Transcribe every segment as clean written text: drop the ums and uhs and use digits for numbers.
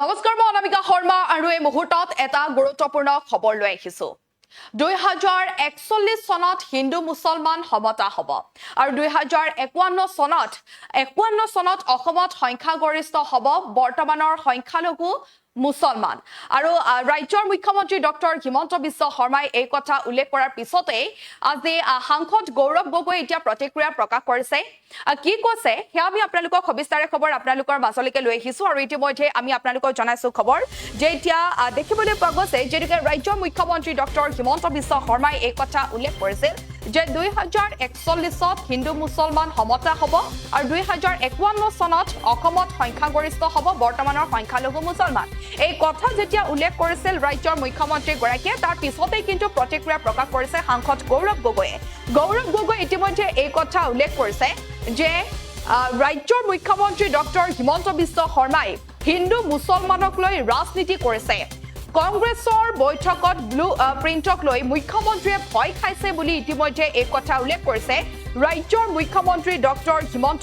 নমস্কাৰ মই অনামিকা শৰ্মা আৰু এই মুহূৰ্তত এটা গুৰুত্বপূৰ্ণ খবৰ লৈ আহিছো 2041 চনত হিন্দু মুছলমান সমতা হ'ব আৰু 2051 চনত অসমত সংখ্যাগৰিষ্ঠ হ'ব বৰ্তমানৰ সংখ্যালঘু মুছলমান আৰু ৰাজ্যৰ মুখ্যমন্ত্ৰী ডক্টৰ হিমন্ত বিশ্ব শৰ্মাই এই কথা উল্লেখ কৰাৰ পিছতে আজি সাংসদ গৌৰৱ গগৈ এতিয়া প্ৰতিক্ৰিয়া প্ৰকাশ কৰিছে কি কৈছে হে আমি আপোনালোকক সবিস্তাৰে খবৰ আপোনালোকৰ মাজলৈকে লৈ আহিছো আৰু ইতিমধ্যে আমি আপোনালোকক জনাইছো খবৰ যে এতিয়া দেখিবলৈ পোৱা গৈছে যে ৰাজ্যৰ মুখ্যমন্ত্ৰী ডক্টৰ হিমন্ত বিশ্ব শৰ্মাই এই কথা উল্লেখ কৰিছিল যে 2041 হিন্দু মুছলমান সমতা হ'ব আৰু 2051 চনত অসমত সংখ্যাগৰিষ্ঠ হ'ব বৰ্তমানৰ সংখ্যালঘু মুছলমান এই কথা যেতিয়া উল্লেখ কৰিছিল ৰাজ্যৰ মুখ্যমন্ত্ৰী গৰাকীয়ে তাৰ পিছতেই কিন্তু প্ৰতিক্ৰিয়া প্ৰকাশ কৰিছে সাংসদ গৌৰৱ গগৈ ইতিমধ্যে এই কথা উল্লেখ কৰিছে যে ৰাজ্যৰ মুখ্যমন্ত্ৰী ডক্টৰ হিমন্ত বিশ্ব শৰ্মাই হিন্দু মুছলমানক লৈ ৰাজনীতি কৰিছে কংগ্ৰেছৰ বৈঠকত ব্লু প্ৰিণ্টক লৈ মুখ্যমন্ত্ৰীয়ে ভয় খাইছে বুলি ইতিমধ্যে এই কথা উল্লেখ কৰিছে ৰাজ্যৰ মুখ্যমন্ত্ৰী ডক্টৰ হিমন্ত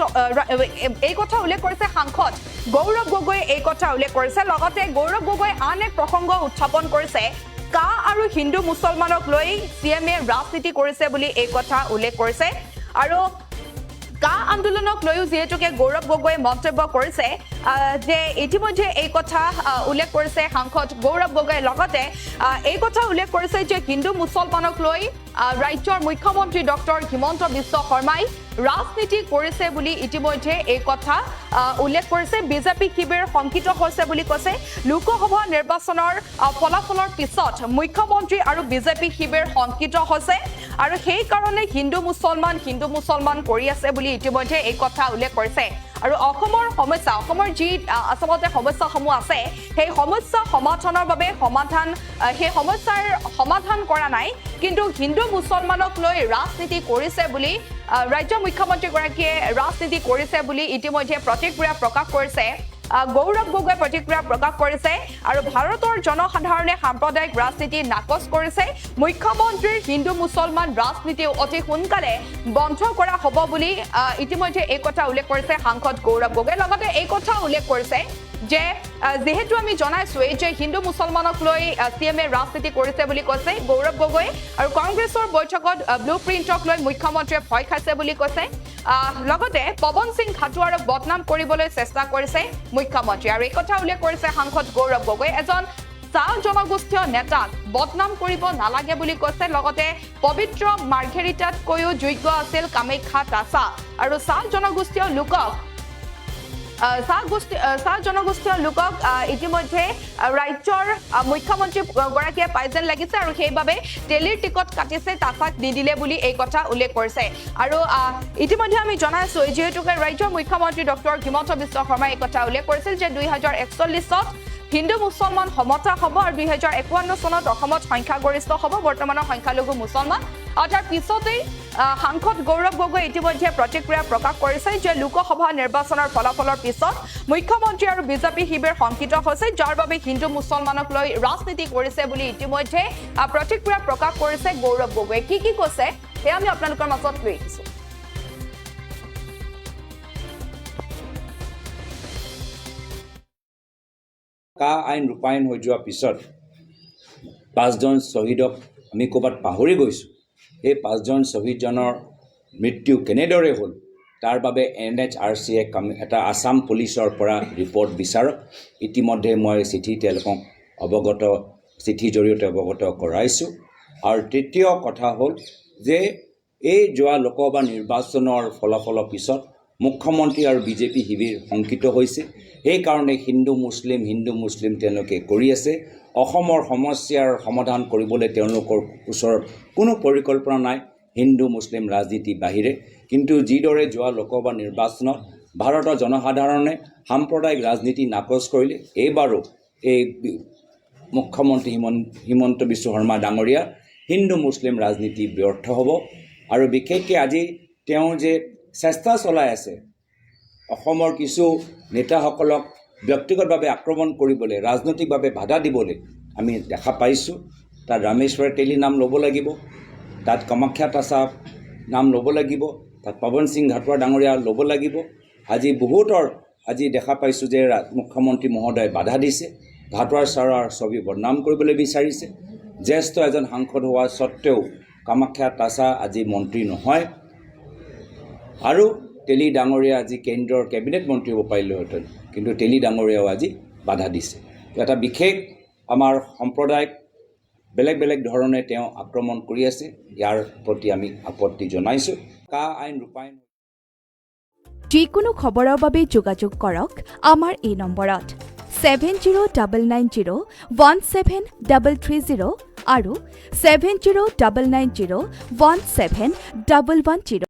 এই কথা উল্লেখ কৰিছে সাংসদ গৌৰৱ গগৈ এই কথা উল্লেখ কৰিছে লগতে গৌৰৱ গগৈ আন এক প্ৰসংগ উত্থাপন কৰিছে কা আৰু হিন্দু মুছলমানক লৈ সিএমএ ৰাজনীতি কৰিছে বুলি এই কথা উল্লেখ কৰিছে আৰু কা আন্দোলনক লৈও যেহেতুকে গৌৰৱ গগৈ মন্তব্য কৰিছে যে ইতিমধ্যে এই কথা উল্লেখ কৰিছে সাংসদ গৌৰৱ গগৈ লগতে এই কথা উল্লেখ কৰিছে যে হিন্দু মুছলমানক লৈ ৰাজ্যৰ মুখ্যমন্ত্ৰী ডক্টৰ হিমন্ত বিশ্ব শৰ্মাই ৰাজনীতি কৰিছে বুলি ইতিমধ্যে এই কথা উল্লেখ কৰিছে বিজেপি শিবিৰ শংকিত হৈছে বুলি কৈছে লোকসভা নিৰ্বাচনৰ ফলাফলৰ পিছত মুখ্যমন্ত্ৰী আৰু বিজেপি শিবিৰ শংকিত হৈছে আৰু সেই কাৰণে হিন্দু মুছলমান কৰি আছে বুলি ইতিমধ্যে এই কথা উল্লেখ কৰিছে আৰু অসমৰ যি আচলতে সমস্যাসমূহ আছে সেই সমস্যা সমাধানৰ বাবে সেই সমস্যাৰ সমাধান কৰা নাই কিন্তু হিন্দু মুছলমানক লৈ ৰাজনীতি কৰিছে বুলি ৰাজ্য মুখ্যমন্ত্ৰী গৰাকীয়ে ৰাজনীতি কৰিছে বুলি ইতিমধ্যে প্ৰতিক্ৰিয়া প্ৰকাশ কৰিছে গৌৰৱ গগৈ প্ৰতিক্ৰিয়া প্ৰকাশ কৰিছে আৰু ভাৰতৰ জনসাধাৰণে সাম্প্ৰদায়িক ৰাজনীতি নাকচ কৰিছে মুখ্যমন্ত্ৰীৰ হিন্দু মুছলমান ৰাজনীতি অতি সোনকালে বন্ধ কৰা হ'ব বুলি ইতিমধ্যে এই কথা উল্লেখ কৰিছে সাংসদ গৌৰৱ গগৈ লগতে এই কথা উল্লেখ কৰিছে যে যেহেতু আমি জনাইছো যে হিন্দু মুছলমানক লৈ সিএমএ ৰাজনীতি কৰিছে বুলি কৈছে গৌৰৱ গগৈ আৰু কংগ্ৰেছৰ বৈঠকত ব্লু প্ৰিণ্টক লৈ মুখ্যমন্ত্ৰীয়ে ভয় খাইছে বুলি কৈছে লগতে পৱন সিং খাটুৱাৰক বদনাম কৰিবলৈ চেষ্টা কৰিছে মুখ্যমন্ত্ৰী আৰু এই কথা উল্লেখ কৰিছে সাংসদ গৌৰৱ গগৈ এজন চাহ জনগোষ্ঠীয় নেতাক বদনাম কৰিব নালাগে বুলি কৈছে লগতে পবিত্ৰ মাৰ্ঘেৰিটাতকৈও যোগ্য আছিল কামাখ্যা দাসা আৰু চাহ জনগোষ্ঠীয় লোকক ইতিমধ্যে ৰাজ্যৰ মুখ্যমন্ত্ৰী গৰাকীয়ে পাই যেন লাগিছে আৰু সেইবাবে টেলিৰ টিকট কাটিছে তাছাক নিদিলে বুলি এই কথা উল্লেখ কৰিছে আৰু ইতিমধ্যে আমি জনাইছো যিহেতুকে ৰাজ্যৰ মুখ্যমন্ত্ৰী ডক্টৰ হিমন্ত বিশ্ব শৰ্মাই এই কথা উল্লেখ কৰিছিল যে 2041 হিন্দু মুছলমান সমতা হ'ব আৰু 2051 চনত অসমত সংখ্যাগৰিষ্ঠ হ'ব বৰ্তমানৰ সংখ্যালঘু মুছলমান আৰু তাৰ পিছতেই সাংসদ গৌৰৱ গগৈ ইতিমধ্যে প্ৰতিক্ৰিয়া প্ৰকাশ কৰিছে যে লোকসভা নিৰ্বাচনৰ ফলাফলৰ পিছত মুখ্যমন্ত্ৰী আৰু বিজেপি শিবিৰ শংকিত হৈছে যাৰ বাবে হিন্দু মুছলমানক লৈ ৰাজনীতি কৰিছে বুলি ইতিমধ্যে প্ৰতিক্ৰিয়া প্ৰকাশ কৰিছে গৌৰৱ গগৈ কি কৈছে সেয়া আমি আপোনালোকৰ মাজত লৈ আহিছো কা আইন ৰূপায়ণ হৈ যোৱাৰ পিছত 5জন শ্বহীদক আমি ক'ৰবাত পাহৰি গৈছোঁ এই 5জন শ্বহীদজনৰ মৃত্যু কেনেদৰে হ'ল তাৰ বাবে NHRCয়ে এটা আসাম পুলিচৰ পৰা ৰিপৰ্ট বিচাৰক ইতিমধ্যে মই তেওঁলোকক চিঠিৰ জৰিয়তে অৱগত কৰাইছোঁ আৰু তৃতীয় কথা হ'ল যে এই যোৱা লোকসভা নিৰ্বাচনৰ ফলাফলৰ পিছত মুখ্যমন্ত্ৰী আৰু বিজেপি শিবিৰ শংকিত হৈছে সেইকাৰণে হিন্দু মুছলিম তেওঁলোকে কৰি আছে অসমৰ সমস্যাৰ সমাধান কৰিবলৈ তেওঁলোকৰ ওচৰত কোনো পৰিকল্পনা নাই হিন্দু মুছলিম ৰাজনীতি বাহিৰে কিন্তু যিদৰে যোৱা লোকসভা নিৰ্বাচনত ভাৰতৰ জনসাধাৰণে সাম্প্ৰদায়িক ৰাজনীতি নাকচ কৰিলে এইবাৰো এই মুখ্যমন্ত্ৰী হিমন্ত বিশ্ব শৰ্মা ডাঙৰীয়া হিন্দু মুছলিম ৰাজনীতি ব্যৰ্থ হ'ব আৰু বিশেষকৈ আজি তেওঁ যে চেষ্টা চলাই আছে অসমৰ কিছু নেতাসকলক ব্যক্তিগতভাৱে আক্ৰমণ কৰিবলৈ ৰাজনৈতিকভাৱে বাধা দিবলৈ আমি দেখা পাইছোঁ তাত ৰামেশ্বৰ তেলী নাম ল'ব লাগিব তাত কামাখ্যা দাসা নাম ল'ব লাগিব তাত পৱন সিং ঘাটোৱাৰ ডাঙৰীয়া ল'ব লাগিব আজি বহুতৰ আজি দেখা পাইছোঁ যে মুখ্যমন্ত্ৰী মহোদয়ে বাধা দিছে, ভাটুৱাৰ ছাৰৰ ছবি বদনাম কৰিবলৈ বিচাৰিছে। জ্যেষ্ঠ এজন সাংসদ হোৱা স্বত্তেও কামাখ্যা তাছা আজি মন্ত্ৰী নহয়, আৰু তেলী ডাঙৰীয়া আজি কেন্দ্ৰৰ কেবিনেট মন্ত্ৰী হ'ব পাৰিলেহেঁতেন, কিন্তু তেলী ডাঙৰীয়াও আজি বাধা দিছে। এটা বিশেষ আমাৰ সম্প্ৰদায়ক বেলেগ বেলেগ ধৰণে তেওঁ আক্ৰমণ কৰি আছে, ইয়াৰ প্ৰতি আমি আপত্তি জনাইছোঁ। কা আইন ৰূপায়ণ যিকোনো খবৰৰ বাবে যোগাযোগ কৰক আমাৰ এই নম্বৰত 7099017330 আৰু 7099017110।